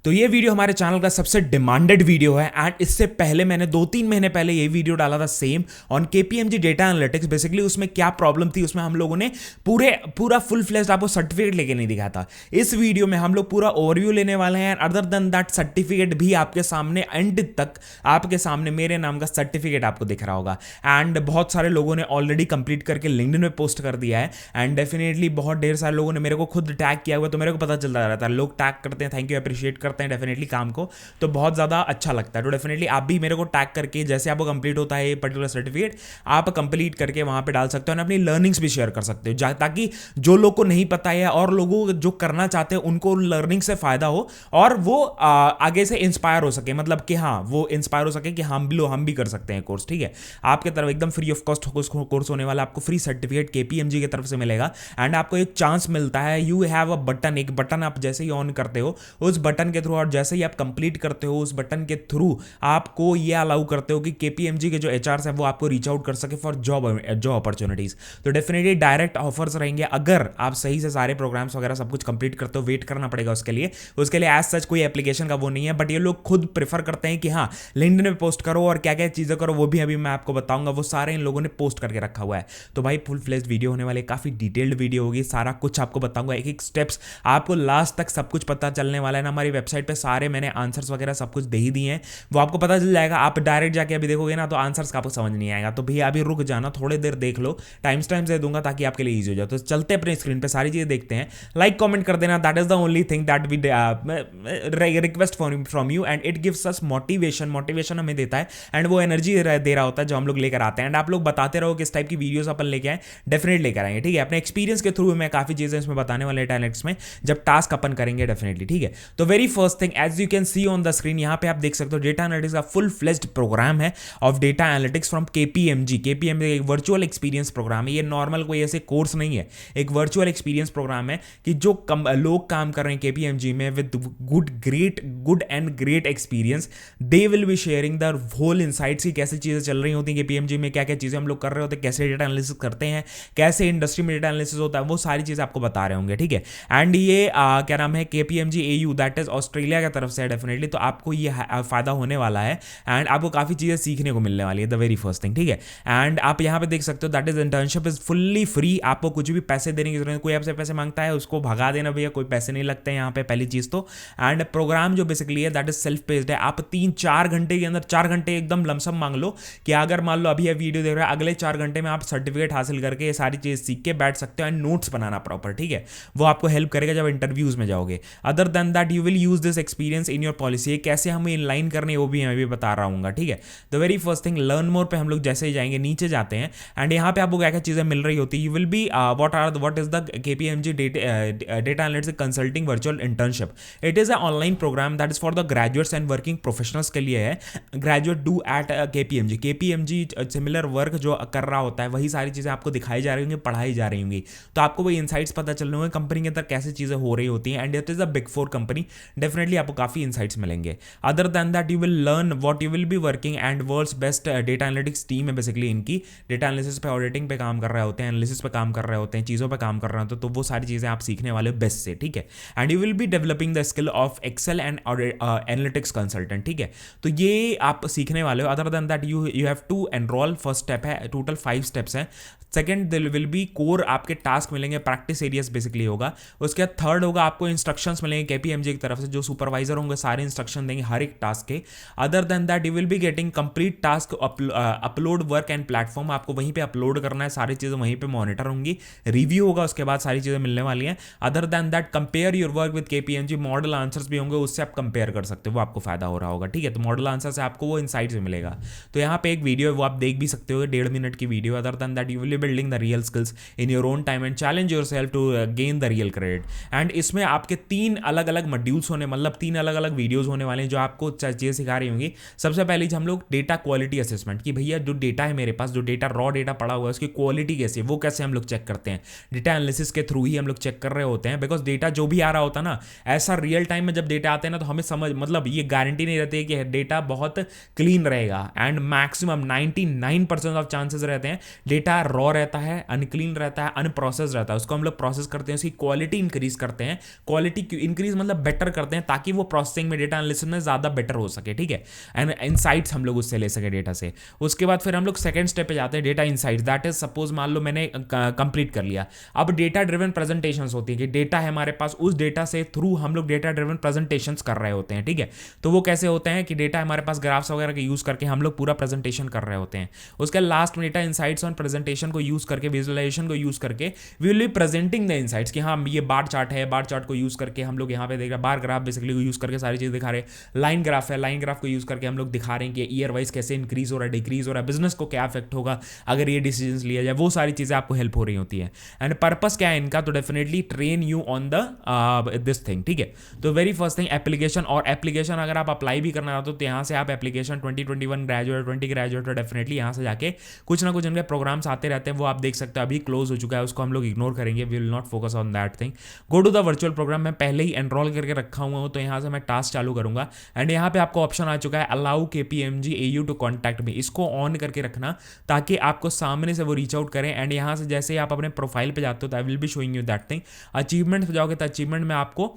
तो ये वीडियो हमारे चैनल का सबसे डिमांडेड वीडियो है एंड इससे पहले मैंने 2-3 महीने पहले ये वीडियो डाला था same on KPMG data analytics. Basically उसमें क्या प्रॉब्लम थी, उसमें हम लोगों ने पूरा फुल फ्लेज्ड आपको सर्टिफिकेट लेके नहीं दिखा था। इस वीडियो में हम लोग पूरा ओवरव्यू लेने वाले हैं। अदर देन दैट सर्टिफिकेट भी आपके सामने एंड तक आपके सामने मेरे नाम का सर्टिफिकेट आपको दिख रहा होगा। एंड बहुत सारे लोगों ने ऑलरेडी कंप्लीट करके लिंक्डइन में पोस्ट कर दिया है एंड डेफिनेटली बहुत ढेर सारे लोगों ने मेरे को खुद टैग किया हुआ, तो मेरे को पता चलता रहता है। लोग टैग करते हैं, थैंक यू, अप्रिशिएट करते हैं डेफिनेटली काम को, तो बहुत ज़्यादा अच्छा लगता है। तो डेफिनेटली आप भी मेरे को टैग करके जैसे आपको कंप्लीट होता है ये पर्टिकुलर सर्टिफिकेट आप कंप्लीट करके वहाँ पे डाल सकते हो और अपनी लर्निंग्स भी शेयर कर सकते हो, ताकि जो लोग को नहीं पता है और लोगों जो करना चाहते हैं उनको लर्निंग से फायदा हो और वो आगे से इंस्पायर हो सके। मतलब कि हाँ, वो इंस्पायर हो सके कि हम भी कर सकते हैं कोर्स। ठीक है, आपके तरफ एकदम फ्री ऑफ कॉस्ट कोर्स होने वाला, आपको फ्री सर्टिफिकेट केपीएमजी की तरफ से मिलेगा एंड आपको एक चांस मिलता है। यू हैव अ बटन, एक बटन आप जैसे ही ऑन करते हो उस बटन के थ्रू और जैसे ही आप कंप्लीट करते हो उस बटन के थ्रू आपको ये अलाउ करते हो कि केपीएमजी के जो एचआरस है वो आपको रीच आउट कर सके फॉर जॉब अपॉर्चुनिटीज। तो डेफिनेटली डायरेक्ट ऑफर्स रहेंगे अगर आप सही से सारे प्रोग्राम्स वगैरह सब कुछ कंप्लीट करते हो। वेट करना पड़ेगा उसके लिए एज सच कोई एप्लीकेशन का वो नहीं है, बट ये लोग खुद प्रेफर करते हैं कि हाँ लिंक्डइन में पोस्ट करो और क्या क्या चीजें करो, वो भी अभी मैं आपको बताऊंगा। वो सारे इन लोगों ने पोस्ट करके रखा हुआ है। तो भाई फुल फ्लेज्ड वीडियो होने वाली, काफी डिटेल्ड वीडियो होगी, सारा कुछ आपको बताऊंगा, एक एक स्टेप्स आपको लास्ट तक सब कुछ पता चलने वाला है ना। हमारी वेबसाइट पे सारे मैंने आंसर्स वगैरह सब कुछ दे ही दिए हैं, वो आपको पता चल जाएगा। आप डायरेक्ट जाके अभी देखोगे ना तो आंसर्स का आपको समझ नहीं आएगा, तो भैया अभी रुक जाना, थोड़ी देर देख लो, टाइम दे दूंगा ताकि आपके लिए ईजी हो जाए। तो चलते अपने स्क्रीन पे सारी चीजें देखते हैं। लाइक कमेंट कर देना, that is the only thing that we request from you and it gives us motivation हमें देता है एंड वो एनर्जी दे रहा होता है जो हम लोग लेकर आते हैं। एंड आप लोग बताते रहो किस टाइप की वीडियोस अपन लेके आए, डेफिनेटली लेकर आएंगे। ठीक है, अपने एक्सपीरियंस के थ्रू मैं काफी चीजें इसमें बताने वाले टैलेंट्स में जब टास्क अपन करेंगे डेफिनेटली। ठीक है, तो very first thing as you can see on the screen, यहाँ पे आप देख सकते हो डेटा एनालिटिक्स का फुल फ्लेज्ड प्रोग्राम है of data analytics from KPMG. KPMG एक वर्चुअल एक्सपीरियंस प्रोग्राम है, ये नॉर्मल कोई ऐसे कोर्स नहीं है, एक वर्चुअल एक्सपीरियंस प्रोग्राम है कि जो लोग काम कर रहे हैं केपीएमजी में with good and great experience, they will be sharing the whole insights की कैसे चीजें चल रही होती हैं केपीएमजी में, क्या क्या चीजें हम लोग कर रहे होते हैं, कैसे डेटा एनालिसिस करते हैं, कैसे इंडस्ट्री में डेटा एनालिसिस होता है, वो सारी चीजें आपको बता रहे होंगे। ठीक है, एंड ये क्या नाम है, KPMG AU, that is Australia की तरफ से है डेफिनेटली। तो आपको ये फायदा होने वाला है एंड आपको काफी चीजें सीखने को मिलने वाली है, द वेरी फर्स्ट थिंग। ठीक है, एंड आप यहाँ पे देख सकते हो that is internship is fully free, आपको कुछ भी पैसे देने की जरूरत नहीं। कोई आपसे पैसे मांगता है उसको भगा देना भैया, कोई पैसे नहीं लगते हैं यहाँ पे, पहली चीज तो। एंड प्रोग्राम जो बेसिकली है दैट इज सेल्फ पेस्ड है। आप 3-4 घंटे के अंदर, 4 घंटे एकदम लमसम मांग लो कि अगर मान लो अभी ये वीडियो देख रहे हो, अगले 4 घंटे में आप सर्टिफिकेट हासिल करके ये सारी चीज सीख के बैठ सकते हो एंड नोट्स बनाना प्रॉपर। ठीक है, वो आपको हेल्प करेगा जब इंटरव्यूज में जाओगे। Other than that you will use this experience in your policy, ये कैसे हमें इनलाइन करने वो भी मैं भी बता रहा हूँ। ठीक है, the very first thing learn more पे हम लोग जैसे ही जाएंगे नीचे जाते हैं एंड यहाँ पे आपको क्या क्या चीजें मिल रही होती है। You will be what is the KPMG data analytics consulting virtual internship. It is a online program that is for the graduates and working professionals के लिए है। Graduate do at KPMG similar work जो कर रहा होता है वही सारी चीजें आपको दिखाई जा रही होंगी, पढ़ाई जा रही होंगी, तो आपको वही इनसाइट्स पता चल रहे होंगे कंपनी के अंदर कैसे चीजें हो रही होती हैं and it is a big 4 company, definitely आपको काफी इनसाइट्स मिलेंगे। Other than that you will learn what you will be working and world's best data analytics team है बेसिकली इनकी, डेटा एनालिसिस पे, ऑडिटिंग पे काम कर रहे होते हैं, एनालिसिस पे काम कर रहे होते हैं, चीज़ों पे काम कर रहे होते हैं, तो वो सारी चीज़ें आप सीखने वाले हो बेस्ट से। ठीक है, and you will be developing the skill of Excel and analytics consultant. ठीक है, तो ये आप सीखने वाले हो। Other than that you have to enroll, first step है, टोटल 5 स्टेप्स हैं। Second deal will be core, आपके टास्क मिलेंगे, प्रैक्टिस एरियाज बेसिकली होगा। उसके बाद थर्ड होगा आपको इंस्ट्रक्शंस मिलेंगे केपीएमजी की तरफ से, जो सुपरवाइजर होंगे सारे इंस्ट्रक्शन देंगे हर एक टास्क के। Other than that you will be getting complete task upload work and platform, आपको वहीं पे अपलोड करना है, सारी चीजें वहीं पे मॉनिटर होंगी, रिव्यू होगा, उसके बाद सारी चीजें मिलने वाली हैं। Other than that compare your work with KPMG, model answers भी होंगे, उससे आप कंपेयर कर सकते हो, वो आपको फायदा हो रहा होगा। ठीक है, तो मॉडल आंसर से आपको वो इनसाइट्स मिलेगा। तो यहाँ पे एक वीडियो है वो आप देख भी सकते हो, 1.5 मिनट की video. Other than that you will be building the real skills in your own time and challenge yourself to gain the real credit. And इसमें आपके 3 अलग अलग मॉड्यूल्स होने, मतलब 3 अलग अलग वीडियोस होने वाले हैं जो आपको चीजें सिखा रही होंगी। सबसे पहले हम लोग डेटा क्वालिटी असेसमेंट की, भैया जो डेटा है मेरे पास, जो डेटा रॉ डेटा पड़ा हुआ है उसकी क्वालिटी कैसी है, वो कैसे हम लोग चेक करते हैं। डेटा एनालिसिस के थ्रू ही हम लोग चेक कर रहे होते हैं, बिकॉज डेटा जो भी आ रहा होता है ना, ऐसा रियल टाइम में जब डेटा आते हैं ना तो हमें समझ, मतलब ये गारंटी नहीं रहती है कि डेटा बहुत क्लीन रहेगा एंड मैक्सिमम 99% ऑफ चांसेस रहते हैं डेटा रॉ रहता है, अनक्लीन रहता है, अनप्रोसेस रहता है, उसको हम लोग प्रोसेस करते हैं, उसकी क्वालिटी इंक्रीज करते हैं। क्वालिटी इंक्रीज मतलब बेटर करते होते हैं ताकि वो प्रोसेसिंग में, डेटा एनालिसिस में ज़्यादा बेटर हो सके, ठीक है, एंड इनसाइट्स हम लोग उससे ले सके डेटा से। उसके बाद फिर हम लोग सेकंड स्टेप पे जाते हैं, data insights. That is suppose मान लो मैंने कंप्लीट कर लिया। अब डेटा ड्रिवन प्रेजेंटेशंस होती है कि डेटा है हमारे पास, उस डेटा से थ्रू हम लोग डेटा ड्रिवन प्रेजेंटेशंस कर रहे होते हैं, ठीक है। तो वो कैसे होते हैं कि डेटा हमारे पास ग्राफ्स वगैरह के यूज़ करके हम लोग पूरा प्रेजेंटेशन कर रहे होते हैं। उसके लास्ट में डेटा इनसाइट्स ऑन प्रेजेंटेशन को यूज़ करके, विजुअलाइजेशन को यूज़ करके we will be presenting the insights कि हाँ ये बार चार्ट है, बार चार्ट को यूज़ करके हम लोग यहाँ पे देख रहे हैं, बार ग्राफ बेसिकली को यूज़ करके सारी चीज़ दिखा रहे हैं। लाइन ग्राफ है, लाइन ग्राफ को यूज़ करके हम लोग दिखा रहे हैं कि ईयर वाइज कैसे इंक्रीज हो रहा है, डिक्रीज हो रहा है, बिजनेस को क्या इफेक्ट होगा अगर ये डिसीजंस लिया जाए, वो सारी चीज़ें आपको हेल्प हो रही होती है। एंड पर्पस क्या है इनका, तो definitely train you on the this thing, ठीक है। तो वेरी फर्स्ट थिंग एप्लीकेशन, और एप्लीकेशन अगर आप अप्लाई भी करना चाहते हो तो यहाँ से आप एप्लीकेशन 2021 ग्रेजुएट, 20 ग्रेजुएट, डेफिनेटली यहाँ से जाके कुछ ना कुछ इनके प्रोग्राम्स आते रहते हैं, वो आप देख सकते हो। अभी क्लोज हो चुका है, उसको हम लोग इग्नोर करेंगे, we will not focus on that thing. Go to the virtual program, मैं पहले ही एनरोल करके रखा हुआ हूँ, तो यहाँ से मैं टास्क चालू करूँगा। एंड यहाँ पे आपको ऑप्शन आ चुका है allow KPMG AU to contact me, इसको ऑन करके रखना ताकि आपको सामने से वो रीच आउट करें। एंड यहाँ से जैसे ही आप अपने प्रोफाइल पे जाते हो तो I will be showing you that thing. Achievement पे जाओगे तो अचीवमेंट में आपको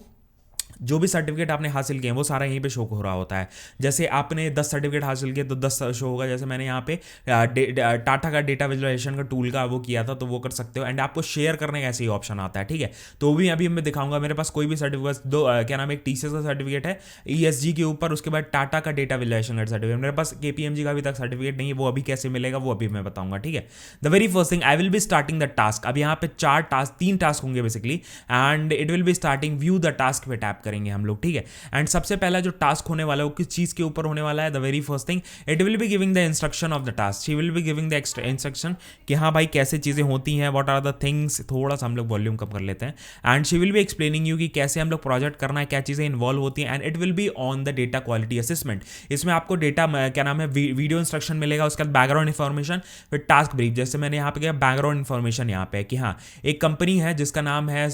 जो भी सर्टिफिकेट आपने हासिल किए हैं वो सारा यहीं पे शो हो रहा होता है। जैसे आपने 10 सर्टिफिकेट हासिल किए तो 10 शो होगा। जैसे मैंने यहाँ पे टाटा का डेटा विजुअलाइजेशन का टूल का वो किया था, तो वो कर सकते हो। एंड आपको शेयर करने का ऐसे ही ऑप्शन आता है, ठीक है। तो भी अभी मैं दिखाऊंगा, मेरे पास कोई भी सर्टिफिकेट, दो क्या नाम है, एक TCS का सर्टिफिकेट है ESG के ऊपर, उसके बाद टाटा का डेटा विजुअलाइजेशन का सर्टिफिकेट। मेरे पास KPMG का अभी तक सर्टिफिकेट नहीं है, वो अभी कैसे मिलेगा वो अभी मैं बताऊंगा, ठीक है। The very first thing I will be starting the task. अब यहाँ पे 3 टास्क होंगे basically, and it will be starting view the task पे टैप करेंगे हम लोग, ठीक है। एंड सबसे पहला जो टास्क होने वाला है वो किस चीज के ऊपर होने वाला है, the very first thing it will be giving the instruction of the task. She will be giving the instruction कि हाँ भाई कैसे चीजें होती हैं, व्हाट आर द थिंग्स। थोड़ा सा हम लोग वॉल्यूम कम कर लेते हैं। And she will be explaining you कि कैसे हम लोग प्रोजेक्ट करना है, क्या चीजें इन्वॉल्व होती हैं। And it will be on the data quality assessment. इसमें आपको डेटा क्या नाम है, वीडियो इंस्ट्रक्शन मिलेगा, उसके बाद बैकग्राउंड इन्फॉर्मेशन, फिर टास्क ब्रीफ। जैसे मैंने यहाँ पे किया बैकग्राउंड इन्फॉर्मेशन यहाँ पे कि हाँ एक कंपनी है जिसका नाम है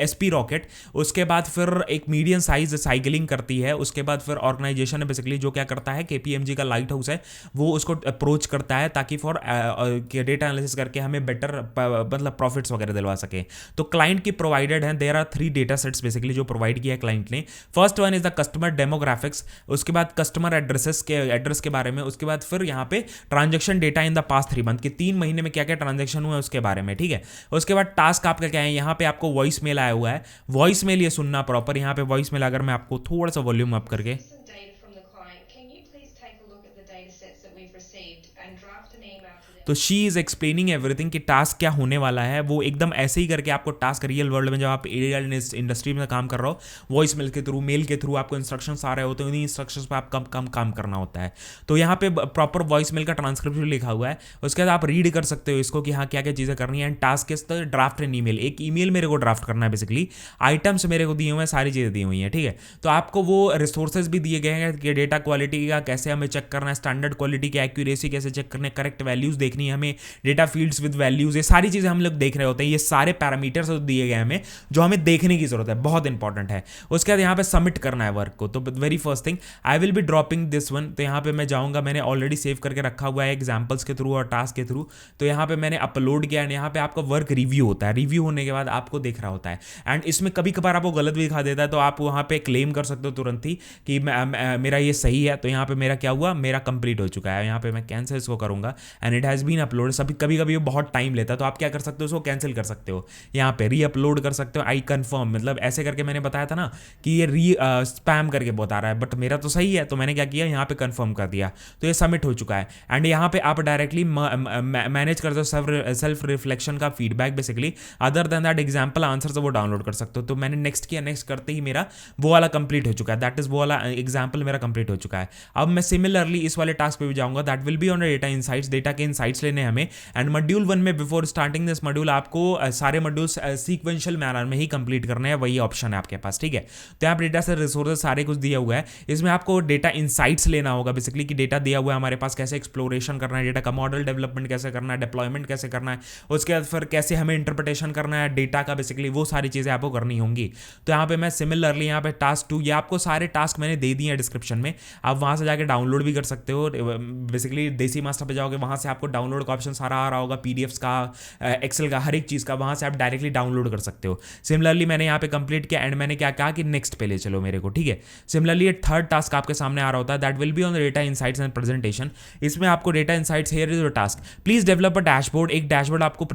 SP रॉकेट। उसके बाद फिर एक मीडियम साइज साइकिलिंग करती है। उसके बाद फिर ऑर्गेनाइजेशन है बेसिकली जो क्या करता है, KPMG का लाइट हाउस है, वो उसको अप्रोच करता है ताकि फॉर डेटा एनालिसिस करके हमें बेटर मतलब प्रॉफिट्स वगैरह दिलवा सके। तो क्लाइंट की प्रोवाइडेड है, there are 3 data sets basically जो प्रोवाइड किया है क्लाइंट ने। First one is the customer demographics, उसके बाद कस्टमर एड्रेस के बारे में, उसके बाद फिर यहाँ पे transaction data in the past 3 month, कि 3 महीने में क्या क्या ट्रांजेक्शन हुआ है उसके बारे में, ठीक है। उसके बाद टास्क आपका क्या है, यहाँ पे आपको वॉइस मेल आया हुआ है, वॉइस मेल ये सुनना प्रॉपर। यहाँ पे वॉइस मेल अगर मैं आपको थोड़ा सा वॉल्यूम अप करके, Some data from the client. Can you please take a look at the data sets that we've received and draft an email to them? तो शी इज एक्सप्लेनिंग एवरीथिंग कि task क्या होने वाला है। वो एकदम ऐसे ही करके आपको टास्क रियल वर्ल्ड में जब आप रियल इंडस्ट्री में काम कर रहे हो, वॉइस मेल के थ्रू, मेल के थ्रू आपको इंस्ट्रक्शंस आ रहे होते हैं, उन्हीं इंस्ट्रक्शंस पे आप कम कम काम करना होता है। तो यहाँ पे प्रॉपर वॉइस मेल का ट्रांसक्रिप्शन लिखा हुआ है, उसके बाद आप रीड कर सकते हो इसको कि हाँ क्या क्या चीज़ें करनी है। And task is the draft an email, एक ईमेल मेरे को ड्राफ्ट करना है बेसिकली। आइटम्स मेरे को दिए हुए हैं, सारी चीज़ें दी हुई हैं, ठीक है। तो आपको वो रिसोर्सेज भी दिए गए हैं कि डेटा क्वालिटी का कैसे हमें चेक करना है, स्टैंडर्ड क्वालिटी की एक्यूरेसी कैसे चेक करना है, करेक्ट वैल्यूज देखनी है हमें, डेटा फील्ड्स विद वैल्यूज, ये सारी चीजें हम लोग देख रहे होते हैं। ये सारे पैरामीटर्स दिए गए हमें जो हमें देखने की जरूरत है, बहुत इंपॉर्टेंट है। उसके बाद यहाँ पे सबमिट करना है वर्क को। तो very first thing I will be dropping this one. तो यहाँ पे मैं जाऊँगा, मैंने ऑलरेडी सेव करके रखा हुआ है एग्जाम्पल्स के थ्रू और टास्क के थ्रू। तो यहाँ पे मैंने अपलोड किया एंड यहाँ पे आपका वर्क रिव्यू होता है। रिव्यू होने के बाद आपको देख रहा होता है एंड इसमें कभी कभार आपको गलत भी दिखा देता है, तो आप वहाँ पे क्लेम कर सकते हो तुरंत ही कि मेरा ये सही है। तो यहाँ पे मेरा क्या हुआ, मेरा कंप्लीट हो चुका है। यहाँ पे मैं कैंसिल इसको करूँगा and it has been upload. सभी कभी कभी बहुत टाइम लेता है, तो आप क्या कर सकते हो, उसको कैंसिल कर सकते हो, यहाँ पे री अपलोड कर सकते हो। आई कन्फर्म, मतलब ऐसे करके मैंने बताया था ना कि ये स्पैम करके बता रहा है, बट मेरा तो सही है। तो मैंने क्या किया, यहाँ पे कन्फर्म कर दिया, तो ये सबमिट हो चुका है। एंड यहाँ पे आप डायरेक्टली मैनेज कर सकते हो सेल्फ रिफ्लेक्शन का feedback basically. Other than that example answer से वो डाउनलोड कर सकते हो। तो मैंने नेक्स्ट किया, नेक्स्ट करते ही मेरा वो वाला कंप्लीट हो चुका है, दैट इज वो वाला एग्जाम्पल मेरा कंप्लीट हो चुका है। अब मैं सिमिलरली इस वाले टास्क पे भी जाऊंगा, that will be on data insights. Data के इनसाइट्स लेने हमें, एंड मॉड्यूल 1 में बिफोर स्टार्टिंग दिस मॉड्यूल आपको सारे मॉड्यूल्स सीक्वेंशियल मैनर में ही कंप्लीट करने हैं, वही ऑप्शन है आपके पास, ठीक है। तो यहाँ डेटा से रिसोर्सेज सारे कुछ दिया हुआ है, इसमें आपको डेटा इनसाइट्स लेना होगा बेसिकली कि डेटा दिया हुआ है हमारे पास, कैसे एक्सप्लोरेशन करना है, डेटा का मॉडल डेवलपमेंट कैसे करना है, डिप्लॉयमेंट कैसे करना है, उसके बाद फिर कैसे हमें इंटरप्रिटेशन करना है डेटा का बेसिकली, वो सारी चीज़ें आपको करनी होंगी। तो यहाँ पे मैं सिमिलरली यहाँ पे टास्क 2, ये आपको सारे टास्क मैंने दे दिए हैं डिस्क्रिप्शन में, आप वहाँ से जाके डाउनलोड भी कर सकते हो। बेसिकली देसी मास्टर पे जाओगे, वहाँ से आपको डाउनलोड डाउनलोड का ऑप्शन सारा आ रहा होगा, पीडीएफ्स का, एक्सेल का, हर एक चीज़ का, वहाँ से आप डायरेक्टली डाउनलोड कर सकते हो। सिमिलरली मैंने यहाँ पे कंप्लीट किया एंड मैंने क्या कहा कि नेक्स्ट पे ले चलो मेरे को, ठीक है। सिमिलरली ये थर्ड टास्क आपके सामने आ रहा होता है, that will be on data insights and presentation. इसमें आपको data insights, here is your task, please develop a dashboard, एक डैशबोर्ड आपको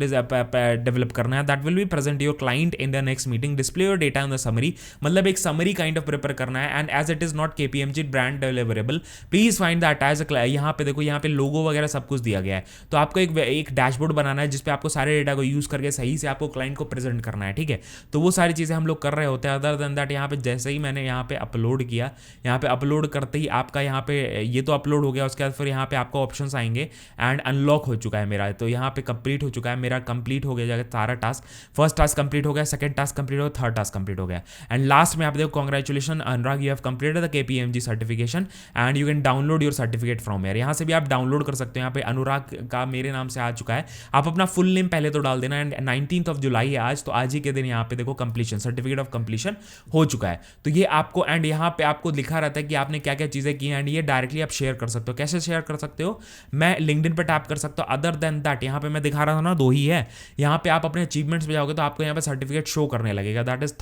डेवलप करना है, that will be present your client in the next meeting, display your data in the summary, मतलब एक summary kind of prepare करना है। And as it is not KPMG brand deliverable, please find that as यहाँ पे देखो, यहाँ पे लोगो वगैरह सब कुछ दिया गया है, तो आपको एक डैशबोर्ड बनाना है जिसपे आपको सारे डेटा को यूज करके सही से आपको क्लाइंट को प्रेजेंट करना है, ठीक है। तो वो सारी चीजें हम लोग कर रहे होते हैं। अदर देन दैट यहाँ पे जैसे ही मैंने यहाँ पे अपलोड किया, यहाँ पे अपलोड करते ही आपका यहाँ पे ये तो अपलोड हो गया, उसके बाद फिर यहाँ पे आपको ऑप्शंस आएंगे एंड अनलॉक हो चुका है मेरा, तो यहाँ पे कंप्लीट हो चुका है मेरा, कंप्लीट हो गया सारा टास्क, फर्स्ट टास्क कंप्लीट हो गया, सेकंड टास्क कंप्लीट हो गया, थर्ड टास्क कंप्लीट हो गया एंड लास्ट में आप देखो congratulation Anurag, you have completed the KPMG certification and you can download your certificate from here. यहाँ से भी आप डाउनलोड कर सकते हो, यहाँ पे अनुराग का मेरे नाम से आ चुका है, आप अपना फुल नेम पहले तो डाल देना एंड 19 जुलाई है आज, तो आज ही के दिन यहाँ पे देखो कंप्लीशन, सर्टिफिकेट ऑफ कंप्लीशन हो चुका है। तो ये आपको एंड यहाँ पे आपको लिखा रहता है कि आपने क्या क्या चीजें की एंड ये डायरेक्टली आप शेयर कर सकते हो। कैसे शेयर कर सकते हो, मैं लिंक्डइन पे टैप कर सकता हूँ। अदर देन दैट यहाँ पे मैं दिखा रहा था ना, 2 ही है, यहाँ पे आप अपने अचीवमेंट्स पे जाओगे तो आपको यहाँ पे सर्टिफिकेट शो करने लगेगा, दैट इज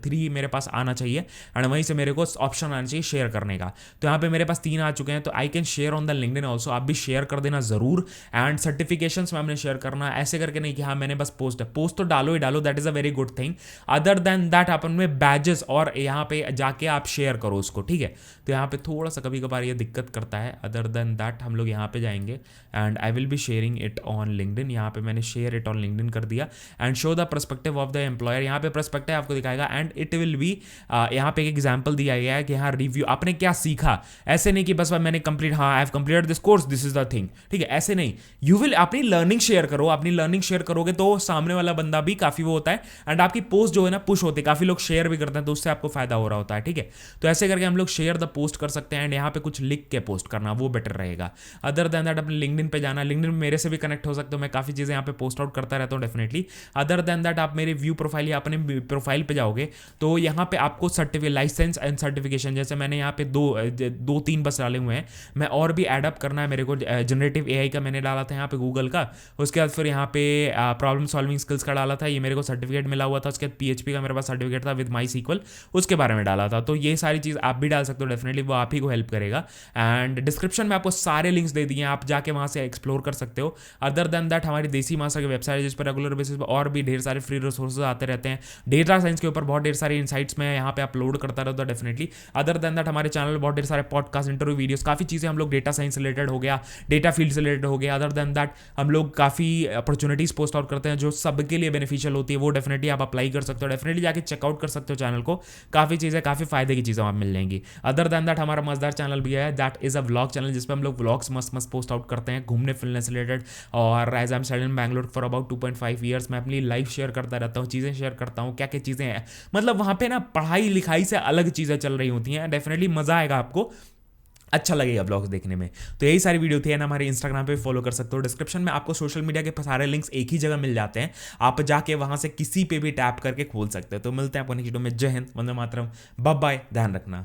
3 मेरे पास आना चाहिए एंड वहीं से मेरे को ऑप्शन आना चाहिए शेयर करने का। तो यहाँ पे मेरे पास 3 आ चुके हैं, तो I can share on the LinkedIn also, आप भी शेयर कर देना जरूर। एंड सर्टिफिकेशंस में हमने शेयर करना, ऐसे करके नहीं कि हाँ मैंने बस पोस्ट तो डालो ही डालो, that is a very good thing. Other than that अपन में बैजेस और यहाँ पे जाके आप शेयर करो उसको, ठीक है। तो यहाँ पे थोड़ा सा कभी कभार ये दिक्कत करता है। अदर देन दैट हम लोग यहाँ पे जाएंगे and I will be sharing it on LinkedIn, यहाँ पे मैंने शेयर इट ऑन लिंक्डइन कर दिया and show the perspective of the employer, यहाँ पे पर्सपेक्टिव आपको दिखाएगा एंड इट विल बी यहाँ पे एक एग्जाम्पल दिया गया है कि यहाँ रिव्यू आपने क्या सीखा, ऐसे नहीं कि बस मैंने कंप्लीट, हाँ I have completed this course, this is the thing, ठीक है, ऐसे नहीं। यू विल अपनी लर्निंग शेयर करो, अपनी लर्निंग शेयर करोगे तो सामने वाला बंदा भी काफी वो होता है एंड आपकी पोस्ट जो है ना पुश होती है, काफी लोग शेयर भी करते हैं, तो उससे आपको फायदा हो रहा होता है, ठीक है। तो ऐसे करके हम लोग शेयर द पोस्ट कर सकते हैं एंड यहाँ पे कुछ लिख के पोस्ट करना, वो बेटर रहेगा। अदर देन दैट अपने लिंक्डइन पे जाना, लिंक्डइन में मेरे से भी कनेक्ट हो सकते हो, मैं काफी चीजें यहाँ पे पोस्ट आउट करता रहता हूँ डेफिनेटली। अदर देन दैट आप मेरे व्यू प्रोफाइल या अपने प्रोफाइल पे जाओगे तो यहाँ पे आपको सर्टिफिकेट, लाइसेंस एंड सर्टिफिकेशन, जैसे मैंने यहाँ पे 2-3 बस डाले हुए हैं, मैं और भी एडअप करना है मेरे को। जनरेटिव एआई का मैंने डाला था यहाँ पे गूगल का, उसके बाद फिर यहाँ पे प्रॉब्लम सॉल्विंग स्किल्स का डाला था, ये मेरे को सर्टिफिकेट मिला हुआ था। उसके बाद पीएचपी का मेरे पास सर्टिफिकेट था विद माई सीक्वल, उसके बारे में डाला था। तो ये सारी चीज़ आप भी डाल सकते हो, डेफिनेटली वो आप ही को हेल्प करेगा। एंड डिस्क्रिप्शन में आपको सारे लिंक्स दे दिए हैं, आप जाके वहाँ से एक्सप्लोर कर सकते हो। अदर देन दैट हमारी देसी मास्टर की वेबसाइट है जिस पर रेगुलर बेसिस पर और भी ढेर सारे फ्री रिसोर्सेज आते रहते हैं। डेटा साइंस के ऊपर बहुत ढेर सारे इनसाइट्स में यहाँ पे अपलोड करता रहता है डेफिनेटली। अदर देन दैट हमारे चैनल में बहुत ढेर सारे पॉडकास्ट, इंटरव्यू वीडियोस, काफ़ी चीज़ें हम लोग डेटा साइंस रिलेटेड हो गया, डेटा फील्ड से रिलेटेड हो गया। अदर देन दैट हम लोग काफ़ी अपॉर्चुनिटीज़ पोस्ट आउट करते हैं जो सबके लिए बेनिफिशियल होती है, वो डेफिनेटली आप अप्लाई कर सकते हो। डेफिनेटली जाके चेकआउट कर सकते हो चैनल को, काफ़ी चीज़ें, काफ़ी फायदे की चीज़ें आप मिल जाएंगी। अदर देन दैट हमारा मजेदार चैनल भी है, that is a vlog channel जिसमें हम लोग व्लॉग्स मस्त मस्त पोस्ट आउट करते हैं घूमने फिरने से रिलेटेड। और as I am studying in Bangalore for about 2.5 years, मैं अपनी लाइफ शेयर करता रहता हूँ, चीज़ें शेयर करता हूँ, क्या क्या चीज़ें हैं, मतलब वहाँ पे ना पढ़ाई लिखाई से अलग चीज़ें चल रही होती हैं। डेफिनेटली मज़ा आएगा आपको, अच्छा लगेगा ब्लॉग्स देखने में। तो यही सारी वीडियो थी ना, हमारे इंस्टाग्राम पे फॉलो कर सकते हो। डिस्क्रिप्शन में आपको सोशल मीडिया के सारे लिंक्स एक ही जगह मिल जाते हैं, आप जाके वहां से किसी पे भी टैप करके खोल सकते हो। तो मिलते हैं आपको नेक्स्ट वीडियो में। जय हिंद, वंदे मातरम, बाय बाय, ध्यान रखना।